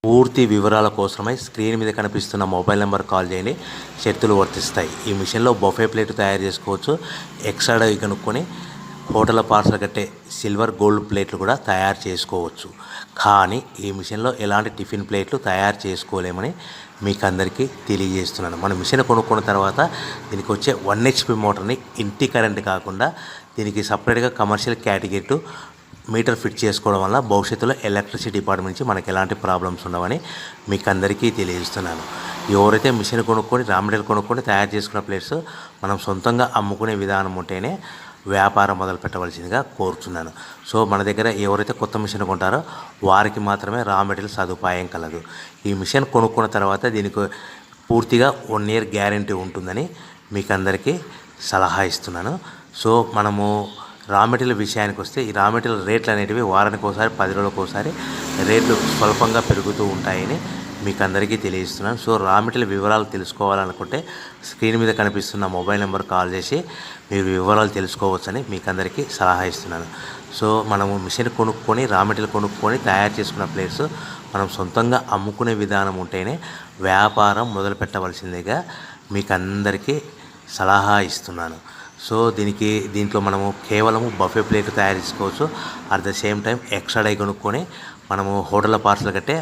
పూర్తి వివరాల కోసమై స్క్రీన్ మీద కనిపిస్తున్న మొబైల్ నెంబర్ కాల్ చేయండి. షరతులు వర్తిస్తాయి. ఈ మిషన్లో బఫే ప్లేట్ తయారు చేసుకోవచ్చు. ఎక్స్ట్రా డై కనుక్కొని హోటల్ పార్సల్ కట్టే సిల్వర్ గోల్డ్ ప్లేట్లు కూడా తయారు చేసుకోవచ్చు. కానీ ఈ మిషన్లో ఎలాంటి టిఫిన్ ప్లేట్లు తయారు చేసుకోలేమని మీకు అందరికీ తెలియజేస్తున్నాను. మన మిషన్ కొనుక్కున్న తర్వాత దీనికి వచ్చే 1 HP మోటార్ని ఇంటి కరెంట్ కాకుండా దీనికి సపరేట్గా కమర్షియల్ కేటగిరీ మీటర్ ఫిట్ చేసుకోవడం వల్ల భవిష్యత్తులో ఎలక్ట్రిసిటీ డిపార్ట్మెంట్ నుంచి మనకి ఎలాంటి ప్రాబ్లమ్స్ ఉండవని మీకు అందరికీ తెలియజేస్తున్నాను. ఎవరైతే మిషన్ కొనుక్కొని రా మెటీరియల్ కొనుక్కొని తయారు చేసుకున్న ప్లేట్స్ మనం సొంతంగా అమ్ముకునే విధానం ఉంటేనే వ్యాపారం మొదలు పెట్టవలసిందిగా కోరుతున్నాను. సో మన దగ్గర ఎవరైతే కొత్త మిషన్ కొంటారో వారికి మాత్రమే రా మెటీరియల్ సదుపాయం కలదు. ఈ మిషన్ కొనుక్కున్న తర్వాత దీనికి పూర్తిగా 1 year గ్యారంటీ ఉంటుందని మీకు అందరికీ సలహా ఇస్తున్నాను. సో మనము రా మెటీరియల్ విషయానికి వస్తే ఈ రా మెటీరియల్ రేట్లు అనేటివి వారానికి ఒకసారి 10 రోజులకు ఒకసారి రేట్లు స్వల్పంగా పెరుగుతూ ఉంటాయని మీకు అందరికీ తెలియజేస్తున్నాను. సో రా మెటీరియల్ వివరాలు తెలుసుకోవాలనుకుంటే స్క్రీన్ మీద కనిపిస్తున్న మొబైల్ నెంబర్ కాల్ చేసి మీరు వివరాలు తెలుసుకోవచ్చని మీకు అందరికీ సలహా ఇస్తున్నాను. సో మనము మిషన్ కొనుక్కొని రా మెటీరియల్ కొనుక్కొని తయారు చేసుకున్న ప్లేట్స్ మనం సొంతంగా అమ్ముకునే విధానం ఉంటేనే వ్యాపారం మొదలు పెట్టవలసిందిగా మీకు అందరికీ సలహా ఇస్తున్నాను. సో దీంట్లో మనము కేవలము బఫే ప్లేట్ తయారు చేసుకోవచ్చు. At the same time extra die కొనుక్కొని మనము హోటల్ పార్సల్ కట్టే